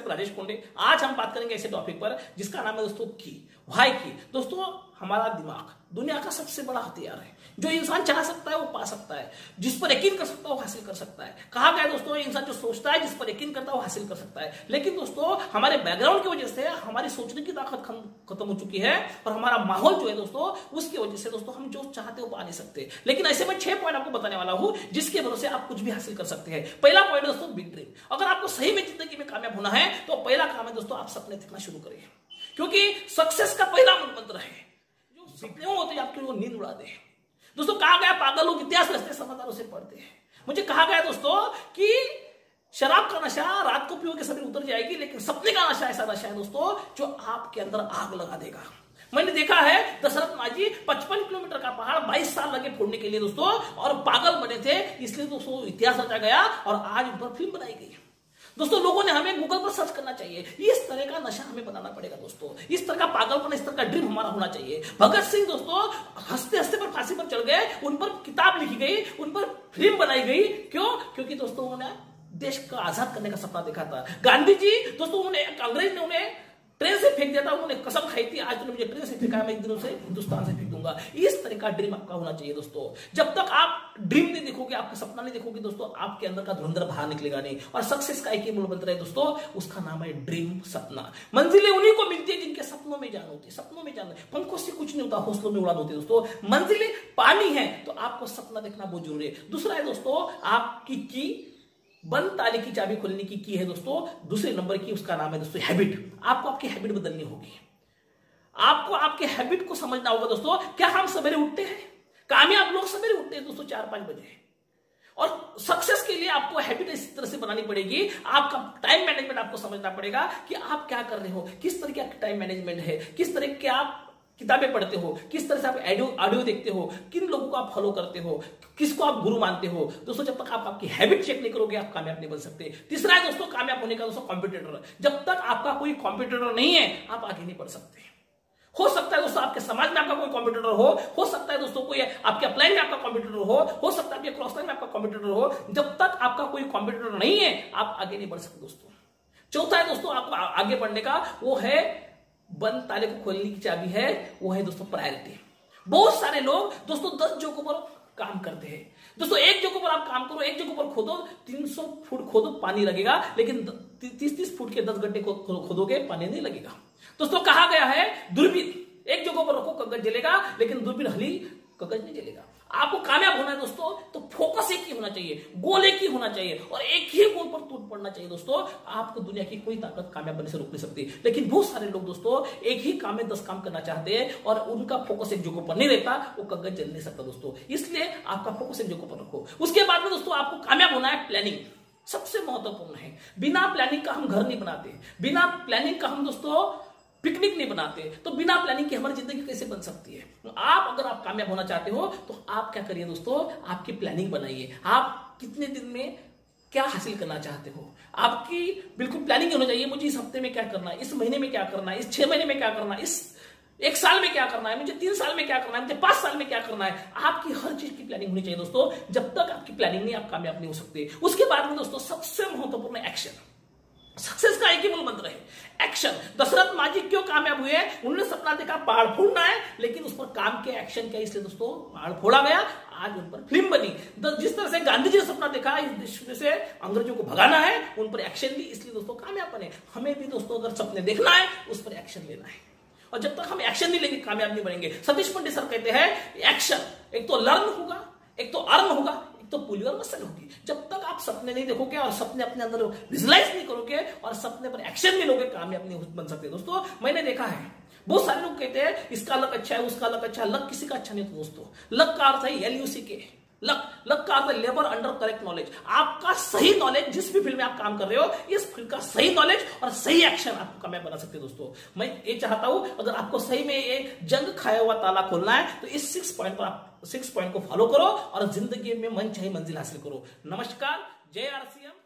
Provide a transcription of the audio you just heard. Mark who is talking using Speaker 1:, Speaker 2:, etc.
Speaker 1: राजेश पोंडे। आज हम बात करेंगे ऐसे टॉपिक पर जिसका नाम है दोस्तों की। व्हाई की। दोस्तों हमारा दिमाग दुनिया का सबसे बड़ा हथियार है। जो इंसान चाह सकता है वो पा सकता है, जिस पर यकीन कर सकता है वो हासिल कर सकता है। कहा गया दोस्तों इंसान जो सोचता है, जिस पर यकीन करता है वो हासिल कर सकता है। लेकिन दोस्तों हमारे बैकग्राउंड की वजह से हमारी सोचने की ताकत खत्म हो चुकी है और हमारा माहौल जो है दोस्तों उसकी वजह से दोस्तों हम जो चाहते हैं वो पा नहीं सकते। लेकिन ऐसे में 6 पॉइंट आपको बताने वाला हूं जिसके भरोसे आप कुछ भी हासिल कर सकते हैं। पहला पॉइंट दोस्तों बिग ड्रीम। अगर आपको सही में जिंदगी में कामयाब होना है तो पहला काम है दोस्तों आप सपने देखना शुरू करें, क्योंकि सक्सेस का पहला मूल मंत्र है जो सपने होते हैं आपकी वो नींद उड़ा दे। दोस्तों कहा गया पागल लोग इतिहास रचते समझदारों से पढ़ते हैं। मुझे कहा गया दोस्तों कि शराब का नशा रात को पियोगे सवेरे उतर जाएगी, लेकिन सपने का नशा ऐसा नशा है दोस्तों जो आपके अंदर आग लगा देगा। मैंने देखा है दशरथ मांझी 55 किलोमीटर का पहाड़ 22 साल लगे फोड़ने के लिए दोस्तों, और पागल बने थे, इसलिए दोस्तों इतिहास रचा गया और आज उन पर फिल्म बनाई गई। दोस्तों लोगों ने हमें गूगल पर सर्च करना चाहिए, इस तरह का नशा हमें बनाना पड़ेगा दोस्तों, इस तरह का पागलपन, इस तरह का ड्रीम हमारा होना चाहिए। भगत सिंह दोस्तों हंसते हंसते पर फांसी पर चढ़ गए, उन पर किताब लिखी गई, उन पर फिल्म बनाई गई। क्यों? क्योंकि दोस्तों उन्होंने देश का आजाद करने का सपना देखा था। गांधी जी दोस्तों अंग्रेज ने उन्हें ट्रेन से फेंक दिया था, उन्होंने कसम खाई थी आज तुमने मुझे ट्रेन से फेंका, मैं एक दिन उसे हिंदुस्तान से फेंक दूंगा। इस तरह का ड्रीम आपका होना चाहिए दोस्तों। जब तक आप ड्रीम नहीं देखोगे, आपका सपना नहीं देखोगे दोस्तों, आपके अंदर का धुरंधर बाहर निकलेगा नहीं। और सक्सेस का एक ही मूल मंत्र है दोस्तों, उसका नाम है ड्रीम, सपना। मंजिलें उन्हीं को मिलती है जिनके सपनों में जान होती है। सपनों में जान, पंखों से कुछ नहीं होता, हौसलों में उड़ान होती है दोस्तों। मंजिलें पानी है तो आपको सपना देखना बहुत जरूरी है। दूसरा है दोस्तों आपकी की, बंद ताले की चाबी खोलने की है दोस्तों। दूसरे नंबर की उसका नाम है दोस्तों हैबिट। आपको आपकी हैबिट बदलनी होगी, आपको आपके हैबिट को समझना होगा दोस्तों। क्या हम सवेरे उठते हैं? कामयाब लोग सवेरे उठते हैं दोस्तों 4-5 बजे। और सक्सेस के लिए आपको हैबिट इस तरह से बनानी पड़ेगी, आपका टाइम मैनेजमेंट आपको समझना पड़ेगा कि आप क्या कर रहे हो, किस तरह का टाइम मैनेजमेंट है, किस तरह के आप किताबें पढ़ते हो, किस तरह से आप ऑडियो देखते हो, किन लोगों को आप फॉलो करते हो, किसको आप गुरु मानते हो दोस्तों। जब तक आप आपकी हैबिट चेक नहीं करोगे आप कामयाब नहीं बन सकते। तीसरा है दोस्तों कामयाब होने का दोस्तों कॉम्पिटिटर। जब तक आपका कोई कॉम्पिटिटर नहीं है आप आगे नहीं बढ़ सकते। हो सकता है दोस्तों आपके समाज में आपका कोई कॉम्पिटिटर हो सकता है दोस्तों कोई आपके अपलाइन में आपका कॉम्पिटिटर हो सकता है आपके क्रॉस लाइन में आपका कॉम्पिटिटर हो। जब तक आपका कोई कॉम्पिटिटर नहीं है आप आगे नहीं बढ़ सकते दोस्तों। चौथा है दोस्तों आपको आगे बढ़ने का, वो है बंद ताले को खोलने की चाबी है, वो है दोस्तों प्रायोरिटी। बहुत सारे लोग दोस्तों 10 जगहों पर काम करते हैं दोस्तों। एक जगह पर आप काम करो, एक जगह पर खोदो, 300 फुट खोदो पानी लगेगा, लेकिन 30-30 फुट के 10 घंटे खोदोगे पानी नहीं लगेगा दोस्तों। कहा गया है दूरबीन एक जगह पर रखो कागज जलेगा, लेकिन दूरबीन हली कागज नहीं जलेगा। आपको कामयाब होना है दोस्तों तो फोकस एक ही होना चाहिए, गोल एक ही होना चाहिए और एक ही गोल पर टूट पड़ना चाहिए दोस्तों। आपको दुनिया की कोई ताकत कामयाब बनने से रोक नहीं सकती। लेकिन बहुत सारे लोग दोस्तों एक ही काम में 10 काम करना चाहते हैं और उनका फोकस एक जगह पर नहीं रहता, वो कागज जल नहीं सकता दोस्तों। इसलिए आपका फोकस एक जगह पर रखो। उसके बाद में दोस्तों आपको कामयाब होना है, प्लानिंग सबसे महत्वपूर्ण है। बिना प्लानिंग का हम घर नहीं बनाते, बिना प्लानिंग का हम दोस्तों पिकनिक नहीं बनाते, तो बिना प्लानिंग के हमारी जिंदगी कैसे बन सकती है? अगर आप कामयाब होना चाहते हो तो आप क्या करिए दोस्तों, आपकी प्लानिंग बनाइए। आप कितने दिन में क्या हासिल करना चाहते हो, आपकी बिल्कुल प्लानिंग होनी चाहिए। मुझे इस हफ्ते में क्या करना है, इस महीने में क्या करना है, इस 6 महीने में क्या करना है, इस 1 साल में क्या करना है, मुझे 3 साल में क्या करना है, मुझे 5 साल में क्या करना है। आपकी हर चीज की प्लानिंग होनी चाहिए दोस्तों। जब तक आपकी प्लानिंग नहीं आप कामयाब नहीं हो सकते। उसके बाद में दोस्तों सबसे महत्वपूर्ण एक्शन। सक्सेस का एक ही मूल मंत्र है, एक्शन। दशरथ मांझी क्यों कामयाब हुए? उन्होंने सपना देखा पहाड़ फोड़ना है, लेकिन उस पर काम किया, एक्शन किया, इसलिए दोस्तों पहाड़ फोड़ा गया, आज उन पर फिल्म बनी। जिस तरह से गांधी जी ने सपना देखा इस देश से अंग्रेजों को भगाना है, उन पर एक्शन ली, इसलिए दोस्तों कामयाब बने। हमें भी दोस्तों अगर सपने देखना है उस पर एक्शन लेना है, और जब तक हम एक्शन नहीं लेंगे कामयाब नहीं बनेंगे। सतीश पंडित सर कहते हैं एक्शन, एक तो लर्न होगा, एक तो अर्न होगा, तो पुली और मसल होगी। जब तक आप सपने नहीं देखोगे और सपने अपने अंदर विजुलाइज नहीं करोगे और सपने पर एक्शन नहीं लोगे, कामयाब नहीं बन सकते दोस्तों। मैंने देखा है बहुत सारे लोग कहते हैं इसका लक अच्छा है, उसका लक अच्छा है। लक किसी का अच्छा नहीं दोस्तों। लक का अर्थ है LUCK, लक का अर्थ है लेबर अंडर करेक्ट नॉलेज। आपका सही नॉलेज, जिस भी फील्ड में आप काम कर रहे हो, इस फील्ड का सही नॉलेज और सही एक्शन आपको कामयाब बना सकते हैं दोस्तों। मैं ये चाहता हूं अगर आपको सही में ये जंग खाया हुआ ताला खोलना है तो इस 6 पॉइंट पर आप 6 पॉइंट को फॉलो करो और जिंदगी में मन चाहे मंजिल हासिल करो। नमस्कार, जय RCM।